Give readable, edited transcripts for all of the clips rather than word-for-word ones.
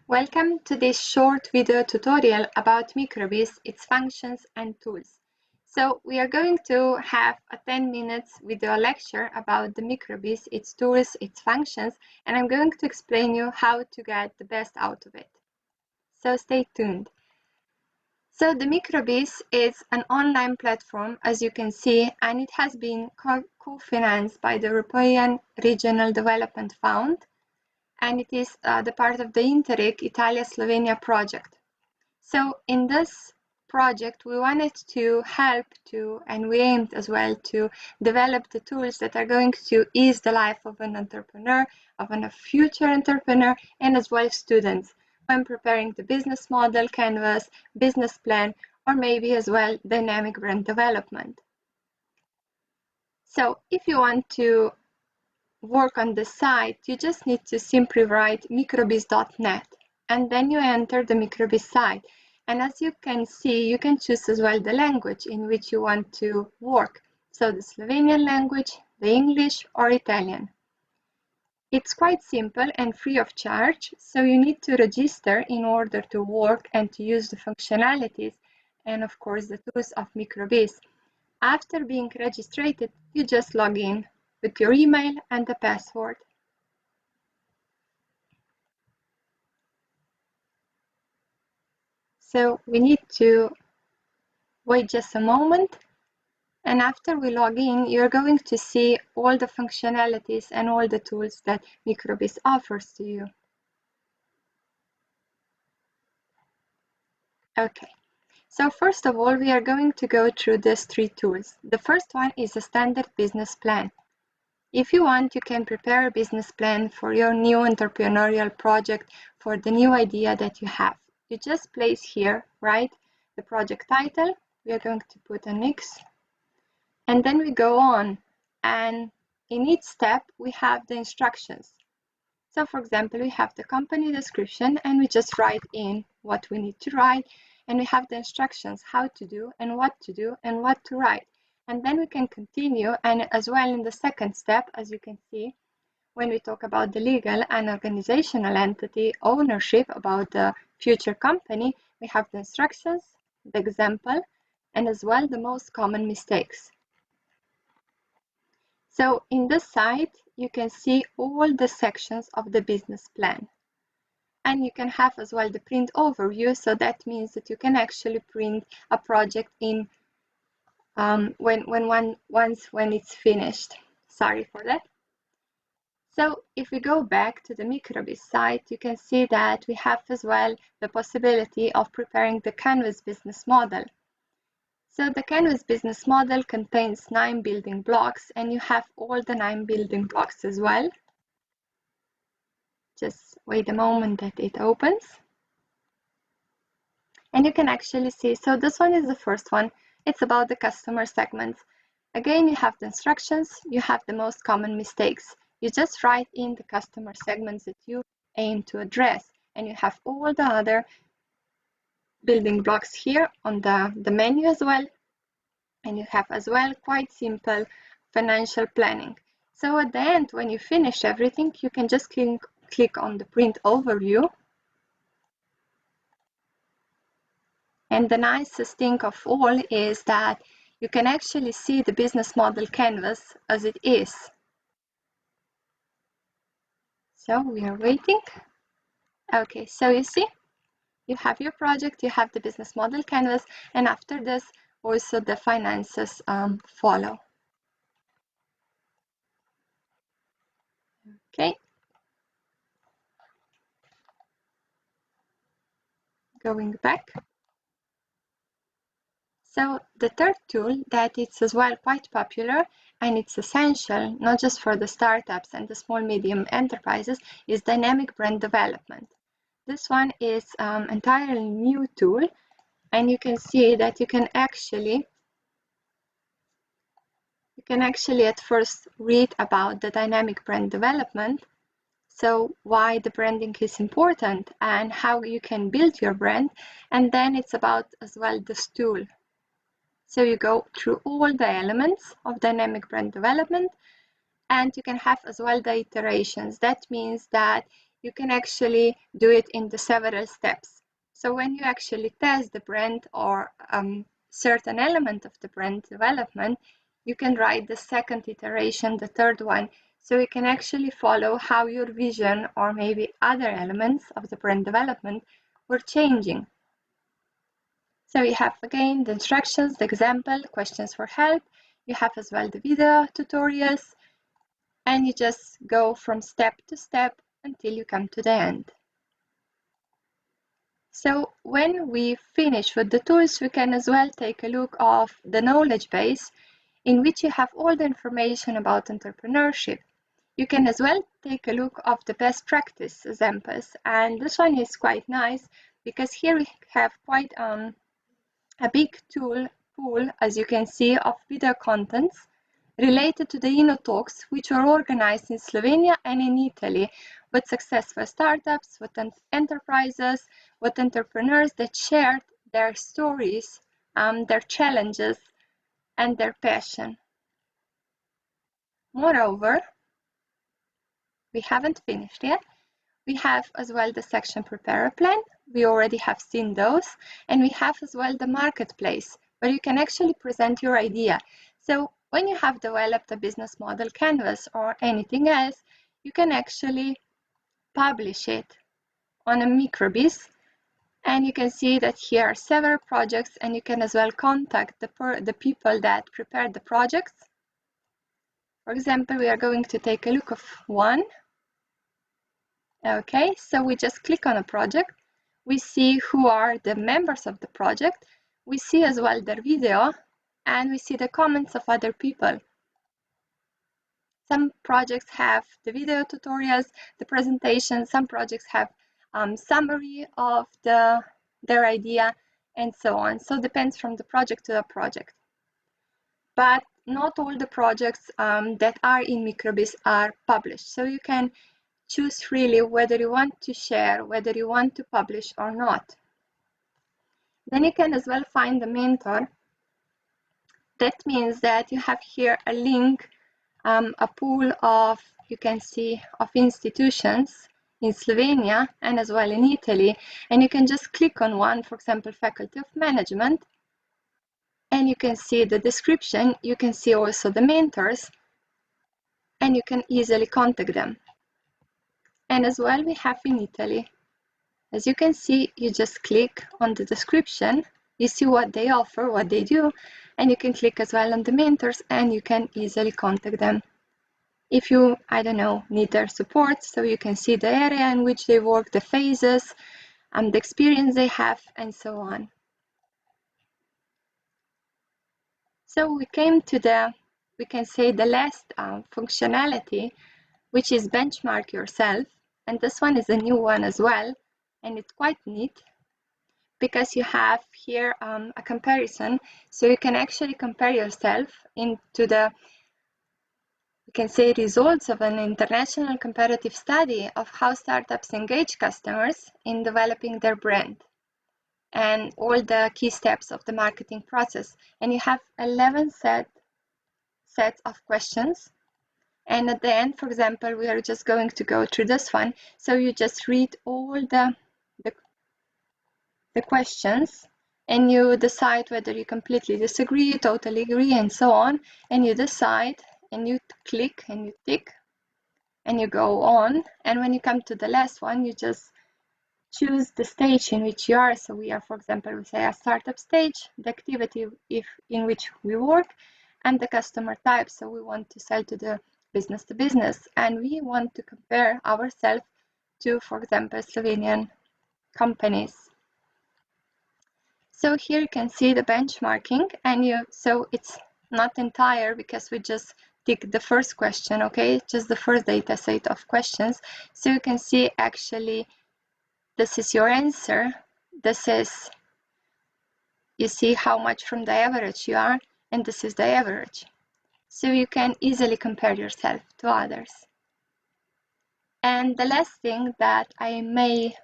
Welcome to this short video tutorial about Mikrobiz, its functions and tools. So we are going to have a 10 minutes video lecture about the Mikrobiz, its tools, its functions, and I'm going to explain you how to get the best out of it. So stay tuned. So the Mikrobiz is an online platform, as you can see, and it has been co-financed by the European Regional Development Fund, and it is the part of the Interreg Italia-Slovenia project. So in this project, we wanted to help and we aimed as well to develop the tools that are going to ease the life of an entrepreneur, of a future entrepreneur, and as well students when preparing the business model, canvas, business plan, or maybe as well dynamic brand development. So if you want to work on the site, you just need to simply write mikrobiz.net and then you enter the Mikrobiz site. And as you can see, you can choose as well the language in which you want to work. So the Slovenian language, the English, or Italian. It's quite simple and free of charge, so you need to register in order to work and to use the functionalities and of course the tools of Mikrobiz. After being registered, you just log in with your email and the password. So we need to wait just a moment, and after we log in, you're going to see all the functionalities and all the tools that Mikrobiz offers to you. Okay, so first of all, we are going to go through these three tools. The first one is a standard business plan. If you want, you can prepare a business plan for your new entrepreneurial project, for the new idea that you have. You just place here, right, the project title. We are going to put an X. And then we go on. And in each step, we have the instructions. So for example, we have the company description and we just write in what we need to write. And we have the instructions, how to do and what to write. And then we can continue, and as well in the second step, as you can see, when we talk about the legal and organizational entity ownership about the future company, we have the instructions, the example, and as well the most common mistakes. So in this site, you can see all the sections of the business plan. And you can have as well the print overview, so that means that you can actually print a project in when it's finished. Sorry for that. So if we go back to the Mikrobiz site, you can see that we have as well the possibility of preparing the Canvas business model. So the Canvas business model contains 9 building blocks, and you have all the 9 building blocks as well. Just wait a moment that it opens. And you can actually see, so this one is the first one. It's about the customer segments. Again, you have the instructions, you have the most common mistakes. You just write in the customer segments that you aim to address, and you have all the other building blocks here on the menu as well. And you have as well quite simple financial planning. So at the end, when you finish everything, you can just click on the print overview. And the nicest thing of all is that you can actually see the business model canvas as it is. So we are waiting. Okay, so you see, you have your project, you have the business model canvas, and after this, also the finances follow. Okay. Going back. So the third tool that it's as well quite popular and it's essential, not just for the startups and the small medium enterprises, is dynamic brand development. This one is entirely new tool, and you can see that you can actually at first read about the dynamic brand development. So why the branding is important and how you can build your brand. And then it's about as well this tool. So you go through all the elements of dynamic brand development, and you can have as well the iterations. That means that you can actually do it in the several steps. So when you actually test the brand or certain element of the brand development, you can write the second iteration, the third one, so you can actually follow how your vision or maybe other elements of the brand development were changing. So you have again the instructions, the example, questions for help. You have as well the video tutorials, and you just go from step to step until you come to the end. So when we finish with the tools, we can as well take a look of the knowledge base in which you have all the information about entrepreneurship. You can as well take a look of the best practice examples, and this one is quite nice because here we have quite a big tool pool, as you can see, of video contents related to the InnoTalks, which were organized in Slovenia and in Italy with successful startups, with enterprises, with entrepreneurs that shared their stories, their challenges, and their passion. Moreover, we haven't finished yet. We have as well the section Prepare a Plan. We already have seen those. And we have as well the marketplace, where you can actually present your idea. So when you have developed a business model canvas or anything else, you can actually publish it on a Mikrobiz. And you can see that here are several projects, and you can as well contact the people that prepared the projects. For example, we are going to take a look of one. Okay, so we just click on a project. We see who are the members of the project. We see as well their video, and we see the comments of other people. Some projects have the video tutorials, the presentation. Some projects have summary of their idea, and so on. So it depends from the project to the project. But not all the projects that are in Mikrobiz are published. So you can choose really whether you want to share, whether you want to publish or not. Then you can as well find the mentor. That means that you have here a link, a pool of, you can see, of institutions in Slovenia and as well in Italy. And you can just click on one, for example, Faculty of Management, and you can see the description. You can see also the mentors, and you can easily contact them. And as well, we have in Italy. As you can see, you just click on the description, you see what they offer, what they do, and you can click as well on the mentors, and you can easily contact them. If you, I don't know, need their support, so you can see the area in which they work, the phases, the experience they have, and so on. So we came to the, we can say, the last functionality, which is benchmark yourself. And this one is a new one as well, and it's quite neat because you have here a comparison. So you can actually compare yourself into the, we can say, results of an international comparative study of how startups engage customers in developing their brand and all the key steps of the marketing process. And you have 11 sets of questions. And at the end, for example, we are just going to go through this one. So you just read all the questions, and you decide whether you completely disagree, totally agree, and so on. And you decide, and you click, and you tick, and you go on. And when you come to the last one, you just choose the stage in which you are. So we are, for example, we say a startup stage, the activity in which we work, and the customer type. So we want to sell to business, and we want to compare ourselves to, for example, Slovenian companies. So here you can see the benchmarking, and so it's not entire because we just tick the first question, okay, just the first data set of questions. So you can see actually this is your answer. This is, you see how much from the average you are, and this is the average. So you can easily compare yourself to others. And the last thing that I may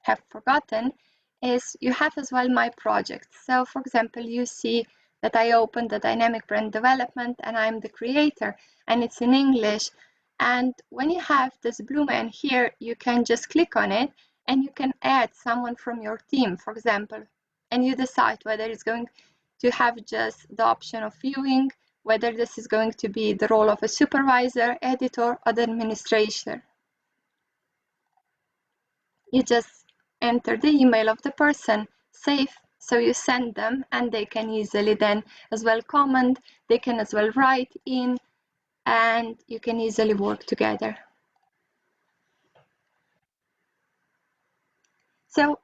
have forgotten is you have as well my projects. So for example, you see that I opened the dynamic brand development and I'm the creator, and it's in English. And when you have this blue man here, you can just click on it and you can add someone from your team, for example, and you decide whether it's going to have just the option of viewing, whether this is going to be the role of a supervisor, editor, or the administrator. You just enter the email of the person, save, so you send them, and they can easily then as well comment, they can as well write in, and you can easily work together. So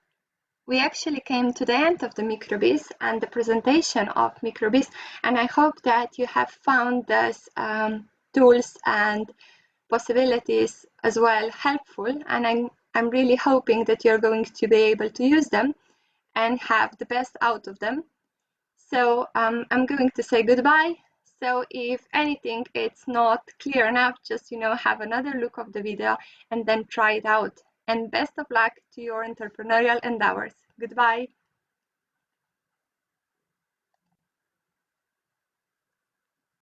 we actually came to the end of the Mikrobiz and the presentation of Mikrobiz, and I hope that you have found these tools and possibilities as well helpful, and I'm really hoping that you're going to be able to use them and have the best out of them. So I'm going to say goodbye. So if anything it's not clear enough, just have another look of the video and then try it out. And best of luck to your entrepreneurial endeavors. Goodbye.